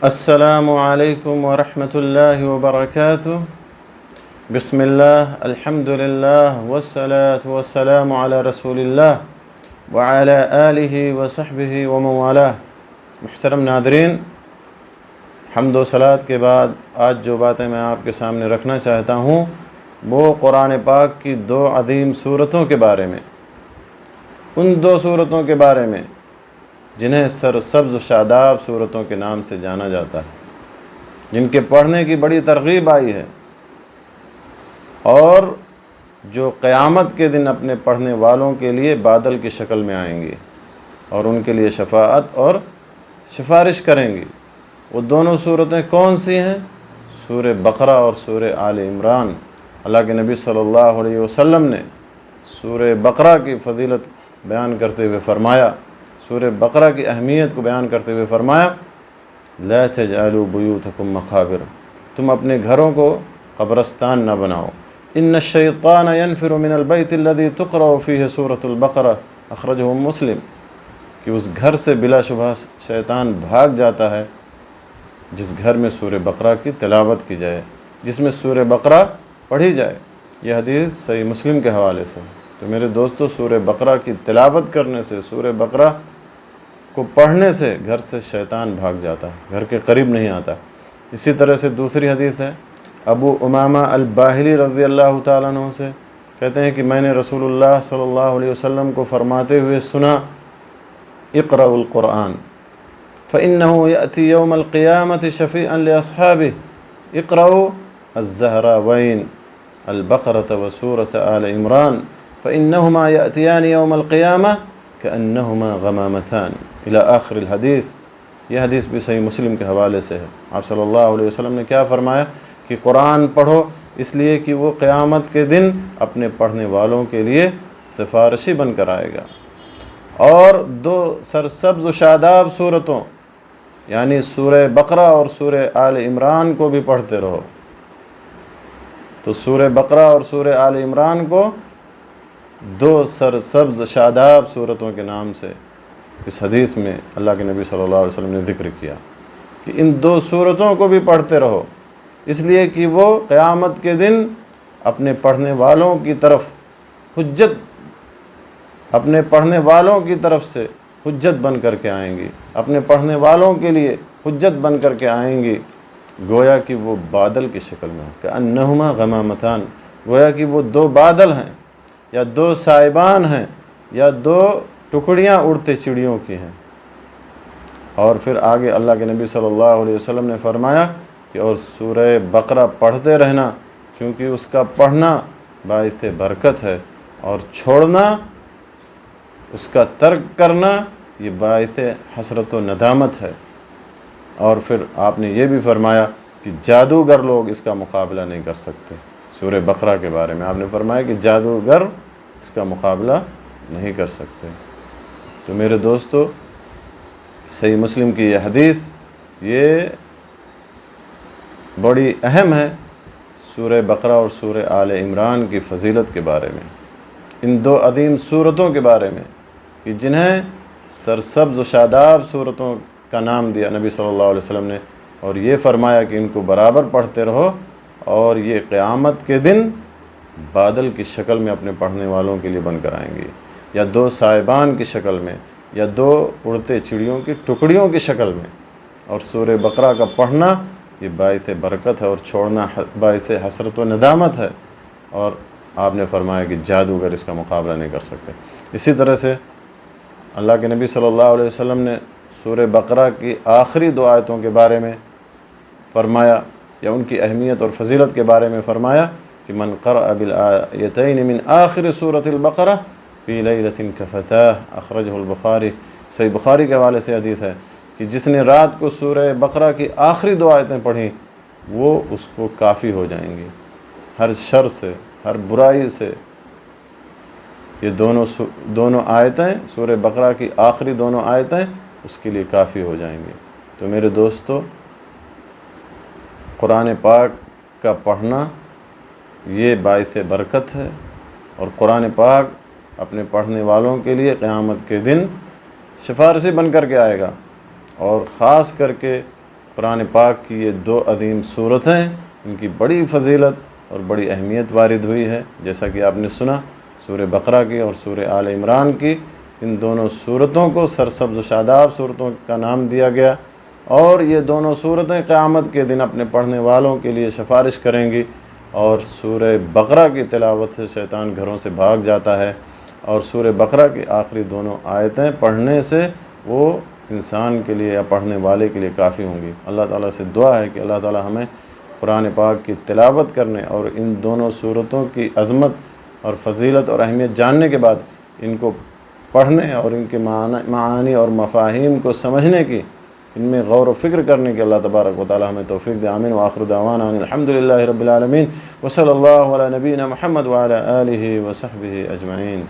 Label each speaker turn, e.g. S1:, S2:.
S1: السلام علیکم ورحمۃ اللہ وبرکاتہ۔ بسم اللہ، الحمد للہ، والصلاة والسلام علی رسول اللہ وعلی آلہ وصحبہ ومن والاه۔ محترم ناظرین، حمد و صلوات کے بعد آج جو باتیں میں آپ کے سامنے رکھنا چاہتا ہوں وہ قرآن پاک کی دو عظیم صورتوں کے بارے میں، ان دو صورتوں کے بارے میں جنہیں سرسبز و شاداب صورتوں کے نام سے جانا جاتا ہے، جن کے پڑھنے کی بڑی ترغیب آئی ہے اور جو قیامت کے دن اپنے پڑھنے والوں کے لیے بادل کی شکل میں آئیں گے اور ان کے لیے شفاعت اور سفارش کریں گی۔ وہ دونوں صورتیں کون سی ہیں؟ سورہ بقرہ اور سورہ آل عمران۔ اللہ کے نبی صلی اللہ علیہ وسلم نے سورہ بقرہ کی فضیلت بیان کرتے ہوئے فرمایا، سورہ بقرہ کی اہمیت کو بیان کرتے ہوئے فرمایا، لا تجعلوا بیوتکم مقابر، تم اپنے گھروں کو قبرستان نہ بناؤ۔ ان الشیطان ینفر من البیت الذی تقرأ فیہ سورۃ البقرہ، اخرجہ مسلم، کہ اس گھر سے بلا شبہ شیطان بھاگ جاتا ہے جس گھر میں سورہ بقرہ کی تلاوت کی جائے، جس میں سورہ بقرہ پڑھی جائے۔ یہ حدیث صحیح مسلم کے حوالے سے۔ تو میرے دوستو، سورہ بقرہ کی تلاوت کرنے سے، سورہ بقرہ کو پڑھنے سے گھر سے شیطان بھاگ جاتا ہے، گھر کے قریب نہیں آتا۔ اسی طرح سے دوسری حدیث ہے ابو امامہ الباہلی رضی اللہ تعالیٰ عنہ سے، کہتے ہیں کہ میں نے رسول اللہ صلی اللہ علیہ وسلم کو فرماتے ہوئے سنا، اقرأوا القرآن فإنه يأتي يوم القيامة شفيعا لأصحابه، اقرأوا الزهراوين البقرة وسورة آل عمران فإنهما يأتيان يوم القيامة كأنهما غمامتان إلى آخر الحدیث۔ یہ حدیث بھی صحیح مسلم کے حوالے سے ہے۔ آپ صلی اللہ علیہ وسلم نے کیا فرمایا کہ قرآن پڑھو اس لیے کہ وہ قیامت کے دن اپنے پڑھنے والوں کے لیے سفارشی بن کر آئے گا۔ اور دو سرسبز و شاداب صورتوں یعنی سورہ بقرہ اور سورہ آل عمران کو بھی پڑھتے رہو۔ تو سورہ بقرہ اور سورہ آل عمران کو دو سرسبز شاداب صورتوں کے نام سے اس حدیث میں اللہ کے نبی صلی اللہ علیہ وسلم نے ذکر کیا کہ ان دو صورتوں کو بھی پڑھتے رہو، اس لیے کہ وہ قیامت کے دن اپنے پڑھنے والوں کی طرف اپنے پڑھنے والوں کی طرف سے حجت بن کر کے آئیں گی، اپنے پڑھنے والوں کے لیے حجت بن کر کے آئیں گی، گویا کہ وہ بادل کی شکل میں کہ انہما غمامتان، گویا کہ وہ دو بادل ہیں یا دو سائبان ہیں یا دو ٹکڑیاں اڑتے چڑیوں کی ہیں۔ اور پھر آگے اللہ کے نبی صلی اللہ علیہ وسلم نے فرمایا کہ اور سورہ بقرہ پڑھتے رہنا، کیونکہ اس کا پڑھنا باعث برکت ہے اور چھوڑنا، اس کا ترک کرنا، یہ باعث حسرت و ندامت ہے۔ اور پھر آپ نے یہ بھی فرمایا کہ جادوگر لوگ اس کا مقابلہ نہیں کر سکتے۔ سورہ بقرہ کے بارے میں آپ نے فرمایا کہ جادوگر اس کا مقابلہ نہیں کر سکتے۔ تو میرے دوستو، صحیح مسلم کی یہ حدیث یہ بڑی اہم ہے سورہ بقرہ اور سورہ آل عمران کی فضیلت کے بارے میں، ان دو عظیم صورتوں کے بارے میں کہ جنہیں سرسبز و شاداب صورتوں کا نام دیا نبی صلی اللہ علیہ وسلم نے، اور یہ فرمایا کہ ان کو برابر پڑھتے رہو اور یہ قیامت کے دن بادل کی شکل میں اپنے پڑھنے والوں کے لیے بن کر آئیں گے، یا دو سائبان کی شکل میں، یا دو اڑتے چڑیوں کی ٹکڑیوں کی شکل میں۔ اور سورہ بقرہ کا پڑھنا یہ باعث برکت ہے اور چھوڑنا باعث حسرت و ندامت ہے، اور آپ نے فرمایا کہ جادوگر اس کا مقابلہ نہیں کر سکتے۔ اسی طرح سے اللہ کے نبی صلی اللہ علیہ وسلم نے سورہ بقرہ کی آخری دو آیتوں کے بارے میں فرمایا، یا ان کی اہمیت اور فضیلت کے بارے میں فرمایا کہ من قرأ بالآیتین من آخر سورۃ البقرہ فی لیلۃ کفتاہ، اخرجہ البخاری۔ صحیح بخاری کے حوالے سے حدیث ہے کہ جس نے رات کو سورہ بقرہ کی آخری دو آیتیں پڑھیں وہ اس کو کافی ہو جائیں گی، ہر شر سے، ہر برائی سے۔ یہ دونوں آیتیں، سورہ بقرہ کی آخری دونوں آیتیں اس کے لیے کافی ہو جائیں گی۔ تو میرے دوستو، قرآن پاک کا پڑھنا یہ باعث برکت ہے، اور قرآن پاک اپنے پڑھنے والوں کے لیے قیامت کے دن سفارشی بن کر کے آئے گا۔ اور خاص کر کے قرآن پاک کی یہ 2 عظیم صورتیں، ان کی بڑی فضیلت اور بڑی اہمیت وارد ہوئی ہے، جیسا کہ آپ نے سنا سورہ بقرہ کی اور سورہ آل عمران کی۔ ان دونوں صورتوں کو سرسبز و شاداب صورتوں کا نام دیا گیا، اور یہ دونوں صورتیں قیامت کے دن اپنے پڑھنے والوں کے لیے سفارش کریں گی، اور سورہ بقرہ کی تلاوت سے شیطان گھروں سے بھاگ جاتا ہے، اور سورہ بقرہ کی آخری دونوں آیتیں پڑھنے سے وہ انسان کے لیے یا پڑھنے والے کے لیے کافی ہوں گی۔ اللہ تعالیٰ سے دعا ہے کہ اللہ تعالیٰ ہمیں قرآن پاک کی تلاوت کرنے اور ان دونوں صورتوں کی عظمت اور فضیلت اور اہمیت جاننے کے بعد ان کو پڑھنے اور ان کے معانی اور مفاہیم کو سمجھنے کی، ان میں غور و فکر کرنے کی اللہ تبارک و تعالیٰ ہمیں توفیق دے۔ آمین۔ وآخر دعوانا ان الحمدللہ رب العالمین، وصلی اللہ علی نبینا محمد وعلی آلہ وصحبہ اجمعین۔